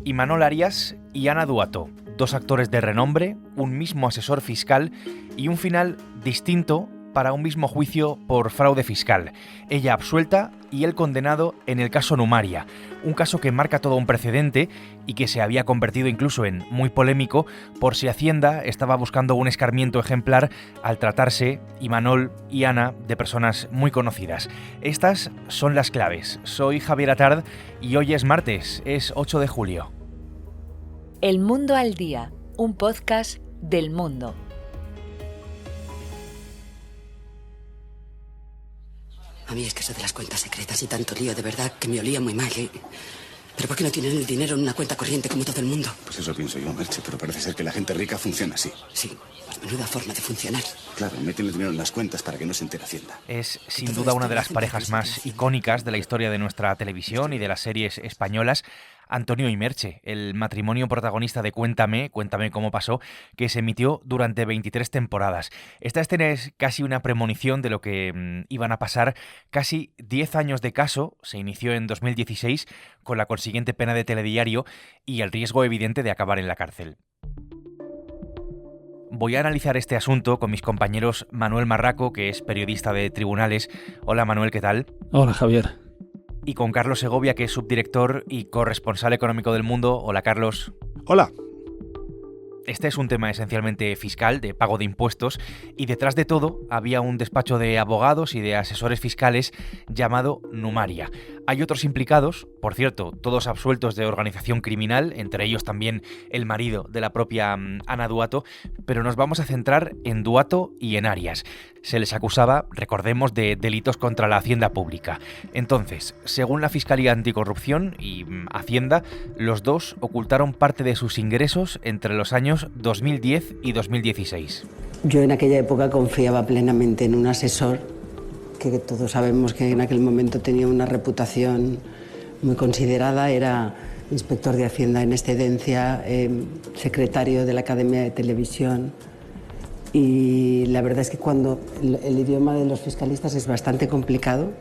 Imanol Arias y Ana Duato, dos actores de renombre, un mismo asesor fiscal y un final distinto para un mismo juicio por fraude fiscal. Ella absuelta y él condenado en el caso Numaria, un caso que marca todo un precedente y que se había convertido incluso en muy polémico por si Hacienda estaba buscando un escarmiento ejemplar al tratarse Imanol y Ana de personas muy conocidas. Estas son las claves. Soy Javier Atard y hoy es martes, es 8 de julio. El Mundo al Día, un podcast del Mundo. A mí es que eso de las cuentas secretas y tanto lío de verdad que me olía muy mal, ¿eh? ¿Pero por qué no tienen el dinero en una cuenta corriente como todo el mundo? Pues eso pienso yo, Merche, pero parece ser que la gente rica funciona así. Sí, pues menuda forma de funcionar. Claro, meten el dinero en las cuentas para que no se entere Hacienda. Es sin duda una de las parejas más icónicas de la historia de nuestra televisión y de las series españolas. Antonio y Merche, el matrimonio protagonista de Cuéntame cómo pasó, que se emitió durante 23 temporadas. Esta escena es casi una premonición de lo que iban a pasar. Casi 10 años de caso, se inició en 2016 con la consiguiente pena de telediario y el riesgo evidente de acabar en la cárcel. Voy a analizar este asunto con mis compañeros Manuel Marraco, que es periodista de Tribunales. Hola Manuel, ¿qué tal? Hola Javier. Y con Carlos Segovia, que es subdirector y corresponsal económico del Mundo. Hola, Carlos. Hola. Este es un tema esencialmente fiscal, de pago de impuestos, y detrás de todo había un despacho de abogados y de asesores fiscales llamado Numaria. Hay otros implicados, por cierto, todos absueltos de organización criminal, entre ellos también el marido de la propia Ana Duato, pero nos vamos a centrar en Duato y en Arias. Se les acusaba, recordemos, de delitos contra la hacienda pública. Entonces, según la Fiscalía Anticorrupción y Hacienda, los dos ocultaron parte de sus ingresos entre los años 2010 y 2016. Yo en aquella época confiaba plenamente en un asesor que todos sabemos que en aquel momento tenía una reputación muy considerada, era inspector de Hacienda en excedencia, secretario de la Academia de Televisión. Y la verdad es que cuando el idioma de los fiscalistas es bastante complicado.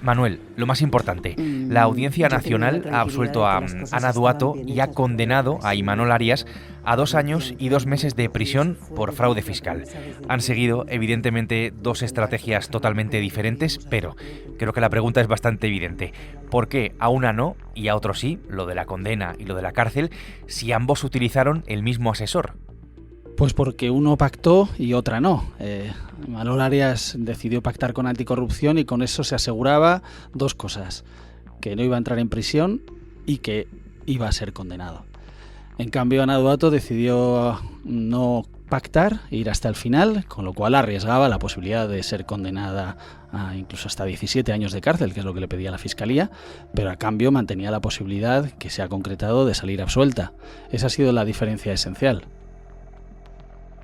Manuel, lo más importante, la Audiencia Nacional ha absuelto a Ana Duato y ha condenado a Imanol Arias a 2 años y 2 meses de prisión por fraude fiscal. Han seguido, evidentemente, dos estrategias totalmente diferentes, pero creo que la pregunta es bastante evidente. ¿Por qué a una no y a otro sí, lo de la condena y lo de la cárcel, si ambos utilizaron el mismo asesor? Pues porque uno pactó y otra no. Imanol Arias decidió pactar con Anticorrupción y con eso se aseguraba dos cosas: que no iba a entrar en prisión y que iba a ser condenado. En cambio, Ana Duato decidió no pactar, ir hasta el final, con lo cual arriesgaba la posibilidad de ser condenada a incluso hasta 17 años de cárcel, que es lo que le pedía la Fiscalía, pero a cambio mantenía la posibilidad, que se ha concretado, de salir absuelta. Esa ha sido la diferencia esencial.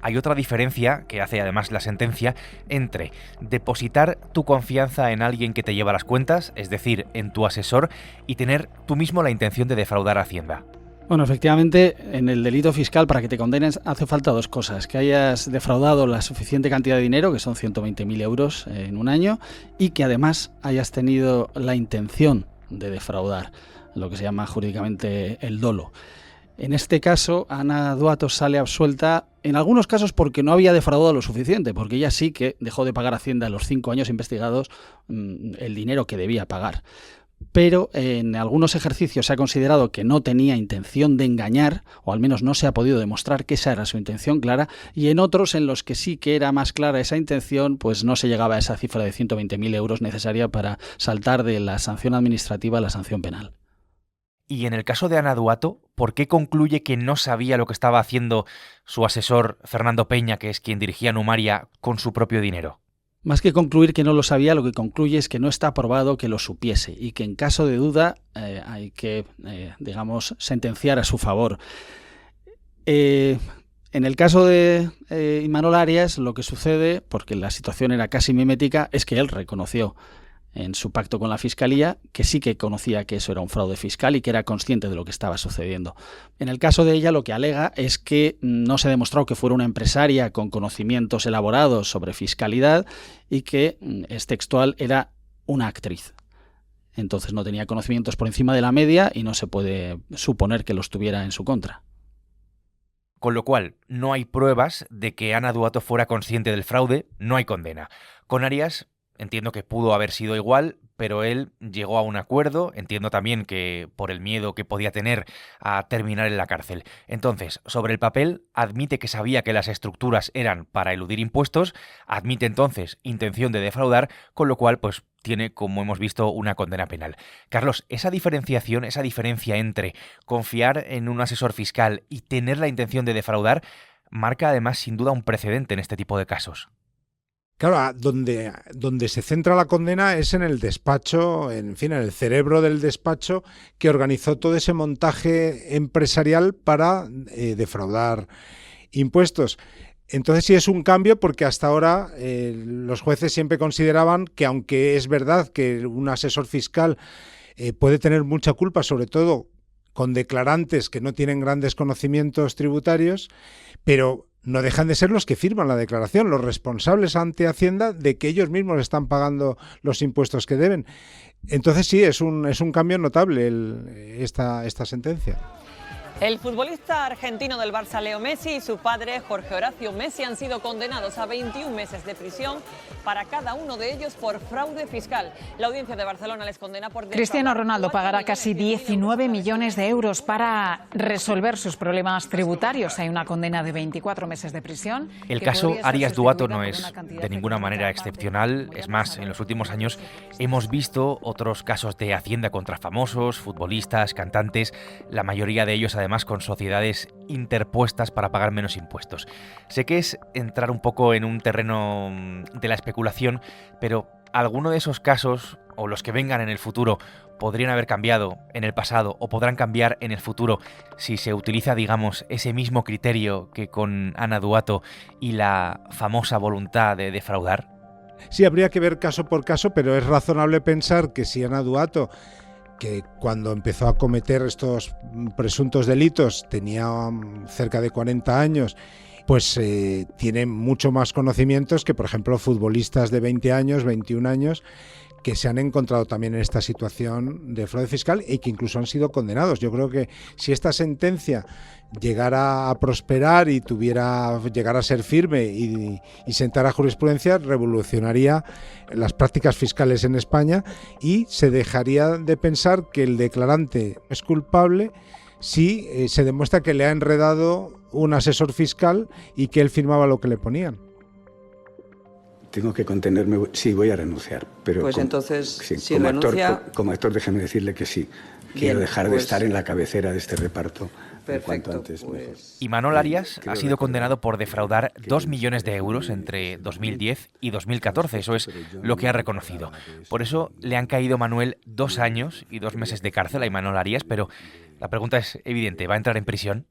Hay otra diferencia, que hace además la sentencia, entre depositar tu confianza en alguien que te lleva las cuentas, es decir, en tu asesor, y tener tú mismo la intención de defraudar a Hacienda. Bueno, efectivamente, en el delito fiscal, para que te condenes, hace falta dos cosas: que hayas defraudado la suficiente cantidad de dinero, que son 120.000 euros en un año, y que además hayas tenido la intención de defraudar, lo que se llama jurídicamente el dolo. En este caso, Ana Duato sale absuelta, en algunos casos porque no había defraudado lo suficiente, porque ella sí que dejó de pagar a Hacienda en los 5 años investigados el dinero que debía pagar. Pero en algunos ejercicios se ha considerado que no tenía intención de engañar, o al menos no se ha podido demostrar que esa era su intención clara, y en otros en los que sí que era más clara esa intención, pues no se llegaba a esa cifra de 120.000 euros necesaria para saltar de la sanción administrativa a la sanción penal. Y en el caso de Ana Duato, ¿por qué concluye que no sabía lo que estaba haciendo su asesor Fernando Peña, que es quien dirigía Numaria, con su propio dinero? Más que concluir que no lo sabía, lo que concluye es que no está probado que lo supiese y que en caso de duda hay que, sentenciar a su favor. En el caso de Imanol Arias, lo que sucede, porque la situación era casi mimética, es que él reconoció en su pacto con la Fiscalía que sí que conocía que eso era un fraude fiscal y que era consciente de lo que estaba sucediendo. En el caso de ella, lo que alega es que no se demostró que fuera una empresaria con conocimientos elaborados sobre fiscalidad y que, es textual, era una actriz. entonces no tenía conocimientos por encima de la media y no se puede suponer que los tuviera en su contra. Con lo cual, no hay pruebas de que Ana Duato fuera consciente del fraude, no hay condena. Con Arias, entiendo que pudo haber sido igual, pero él llegó a un acuerdo, entiendo también que por el miedo que podía tener a terminar en la cárcel. Entonces, sobre el papel, admite que sabía que las estructuras eran para eludir impuestos, admite entonces intención de defraudar, con lo cual, pues tiene, como hemos visto, una condena penal. Carlos, esa diferencia entre confiar en un asesor fiscal y tener la intención de defraudar, marca además sin duda un precedente en este tipo de casos. Claro, donde se centra la condena es en el despacho, en el cerebro del despacho que organizó todo ese montaje empresarial para defraudar impuestos. Entonces sí es un cambio, porque hasta ahora los jueces siempre consideraban que, aunque es verdad que un asesor fiscal puede tener mucha culpa, sobre todo con declarantes que no tienen grandes conocimientos tributarios, pero no dejan de ser los que firman la declaración, los responsables ante Hacienda de que ellos mismos están pagando los impuestos que deben. Entonces sí, es un cambio notable esta sentencia. El futbolista argentino del Barça, Leo Messi, y su padre, Jorge Horacio Messi, han sido condenados a 21 meses de prisión para cada uno de ellos por fraude fiscal. La audiencia de Barcelona les condena por... Cristiano Ronaldo pagará casi 19 millones de euros para resolver sus problemas tributarios. Hay una condena de 24 meses de prisión. El caso Arias Duato no es de ninguna manera excepcional. Es más, en los últimos años hemos visto otros casos de Hacienda contra famosos, futbolistas, cantantes, la mayoría de ellos además con sociedades interpuestas para pagar menos impuestos. Sé que es entrar un poco en un terreno de la especulación, pero ¿alguno de esos casos, o los que vengan en el futuro, podrían haber cambiado en el pasado o podrán cambiar en el futuro si se utiliza, digamos, ese mismo criterio que con Ana Duato y la famosa voluntad de defraudar? Sí, habría que ver caso por caso, pero es razonable pensar que si Ana Duato, que cuando empezó a cometer estos presuntos delitos tenía cerca de 40 años, pues tiene mucho más conocimientos que, por ejemplo, futbolistas de 20 años, 21 años, que se han encontrado también en esta situación de fraude fiscal y que incluso han sido condenados. Yo creo que si esta sentencia llegara a prosperar y llegara a ser firme y sentara jurisprudencia, revolucionaría las prácticas fiscales en España y se dejaría de pensar que el declarante es culpable si se demuestra que le ha enredado un asesor fiscal y que él firmaba lo que le ponían. Tengo que contenerme, sí, voy a renunciar. Pero pues entonces, sí, si renuncia... como actor, déjeme decirle que sí. Quiero dejar de estar en la cabecera de este reparto. Perfecto, antes, pues... Imanol Arias ha sido condenado por defraudar 2 millones de euros entre 2010 y 2014. Eso es lo que ha reconocido. Por eso le han caído, Manuel, 2 años y 2 meses de cárcel a Imanol Arias, pero la pregunta es evidente, ¿va a entrar en prisión?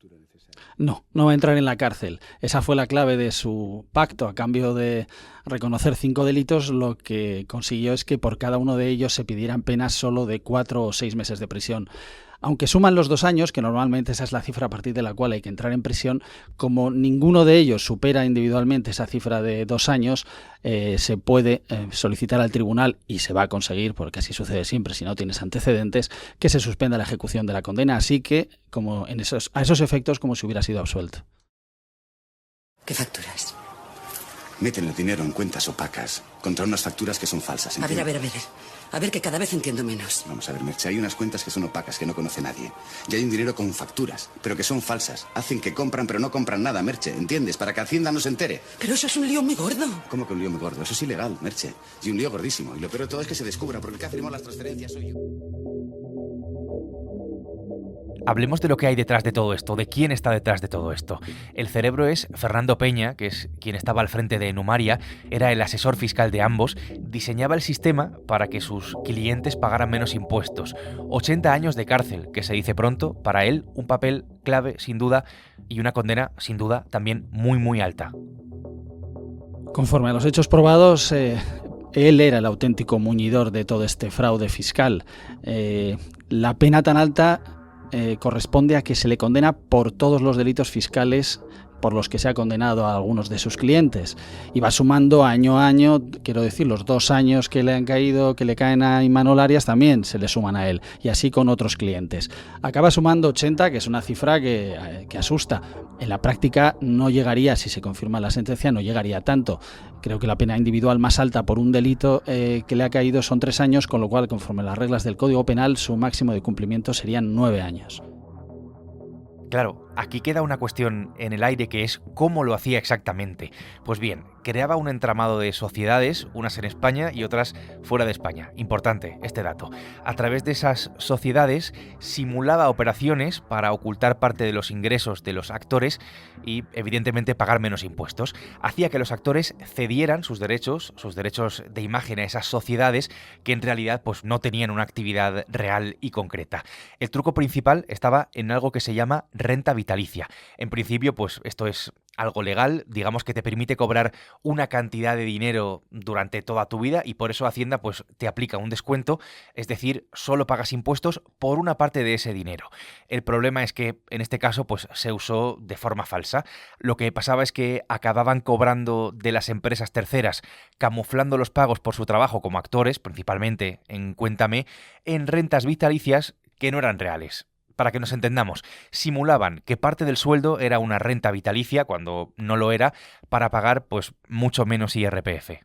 No va a entrar en la cárcel. Esa fue la clave de su pacto. A cambio de reconocer 5 delitos, lo que consiguió es que por cada uno de ellos se pidieran penas solo de 4 o 6 meses de prisión. Aunque suman los 2 años, que normalmente esa es la cifra a partir de la cual hay que entrar en prisión, como ninguno de ellos supera individualmente esa cifra de 2 años, se puede solicitar al tribunal, y se va a conseguir, porque así sucede siempre si no tienes antecedentes, que se suspenda la ejecución de la condena. Así que, como a esos efectos, como si hubiera sido absuelto. ¿Qué facturas? Meten el dinero en cuentas opacas contra unas facturas que son falsas. A ver, que cada vez entiendo menos. Vamos a ver, Merche, hay unas cuentas que son opacas, que no conoce nadie. Y hay un dinero con facturas, pero que son falsas. Hacen que compran, pero no compran nada, Merche, ¿entiendes? Para que Hacienda no se entere. Pero eso es un lío muy gordo. ¿Cómo que un lío muy gordo? Eso es ilegal, Merche. Y un lío gordísimo. Y lo peor de todo es que se descubra, porque el que ha firmado las transferencias soy yo. Hablemos de lo que hay detrás de todo esto, de quién está detrás de todo esto. El cerebro es Fernando Peña, que es quien estaba al frente de Numaria, era el asesor fiscal de ambos, diseñaba el sistema para que sus clientes pagaran menos impuestos. 80 años de cárcel, que se dice pronto, para él un papel clave sin duda y una condena sin duda también muy muy alta. Conforme a los hechos probados, él era el auténtico muñidor de todo este fraude fiscal. La pena tan alta corresponde a que se le condena por todos los delitos fiscales por los que se ha condenado a algunos de sus clientes. Y va sumando año a año, quiero decir, los 2 años que le caen a Imanol Arias también se le suman a él, y así con otros clientes. Acaba sumando 80, que es una cifra que asusta. En la práctica no llegaría, si se confirma la sentencia, no llegaría a tanto. Creo que la pena individual más alta por un delito que le ha caído son 3 años, con lo cual, conforme a las reglas del Código Penal, su máximo de cumplimiento serían 9 años. Claro, aquí queda una cuestión en el aire, que es cómo lo hacía exactamente. Pues bien, creaba un entramado de sociedades, unas en España y otras fuera de España. Importante este dato. A través de esas sociedades simulaba operaciones para ocultar parte de los ingresos de los actores y, evidentemente, pagar menos impuestos. Hacía que los actores cedieran sus derechos de imagen a esas sociedades que en realidad pues no tenían una actividad real y concreta. El truco principal estaba en algo que se llama renta vitalicia. En principio, pues esto es algo legal, digamos que te permite cobrar una cantidad de dinero durante toda tu vida, y por eso Hacienda pues te aplica un descuento, es decir, solo pagas impuestos por una parte de ese dinero. El problema es que en este caso pues se usó de forma falsa. Lo que pasaba es que acababan cobrando de las empresas terceras, camuflando los pagos por su trabajo como actores, principalmente en Cuéntame, en rentas vitalicias que no eran reales. Para que nos entendamos, simulaban que parte del sueldo era una renta vitalicia cuando no lo era, para pagar pues mucho menos IRPF.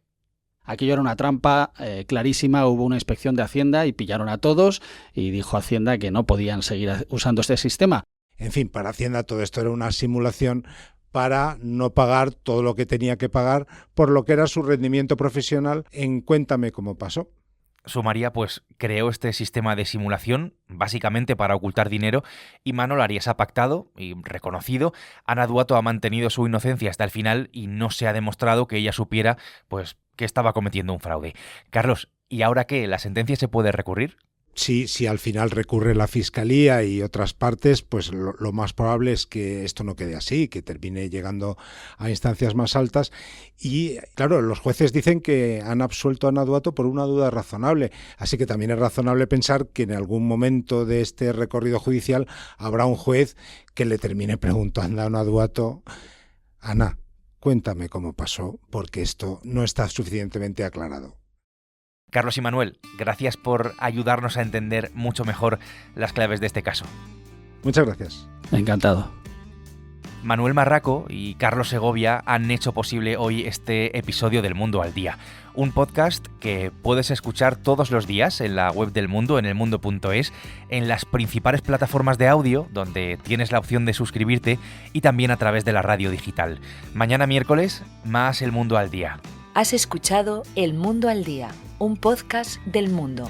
Aquello era una trampa clarísima. Hubo una inspección de Hacienda y pillaron a todos, y dijo Hacienda que no podían seguir usando este sistema. En fin, para Hacienda todo esto era una simulación para no pagar todo lo que tenía que pagar por lo que era su rendimiento profesional en Cuéntame cómo pasó. Sumaría pues creó este sistema de simulación básicamente para ocultar dinero. Imanol Arias ha pactado y reconocido. Ana Duato ha mantenido su inocencia hasta el final y no se ha demostrado que ella supiera pues que estaba cometiendo un fraude. Carlos, ¿y ahora qué? ¿La sentencia se puede recurrir? Sí, si al final recurre la Fiscalía y otras partes, pues lo más probable es que esto no quede así, que termine llegando a instancias más altas. Y claro, los jueces dicen que han absuelto a Ana Duato por una duda razonable, así que también es razonable pensar que en algún momento de este recorrido judicial habrá un juez que le termine preguntando a Ana Duato: Ana, cuéntame cómo pasó, porque esto no está suficientemente aclarado. Carlos y Manuel, gracias por ayudarnos a entender mucho mejor las claves de este caso. Muchas gracias. Encantado. Manuel Marraco y Carlos Segovia han hecho posible hoy este episodio del Mundo al Día, un podcast que puedes escuchar todos los días en la web del Mundo, en elmundo.es, en las principales plataformas de audio, donde tienes la opción de suscribirte, y también a través de la radio digital. Mañana miércoles, más El Mundo al Día. Has escuchado El Mundo al Día, un podcast del Mundo.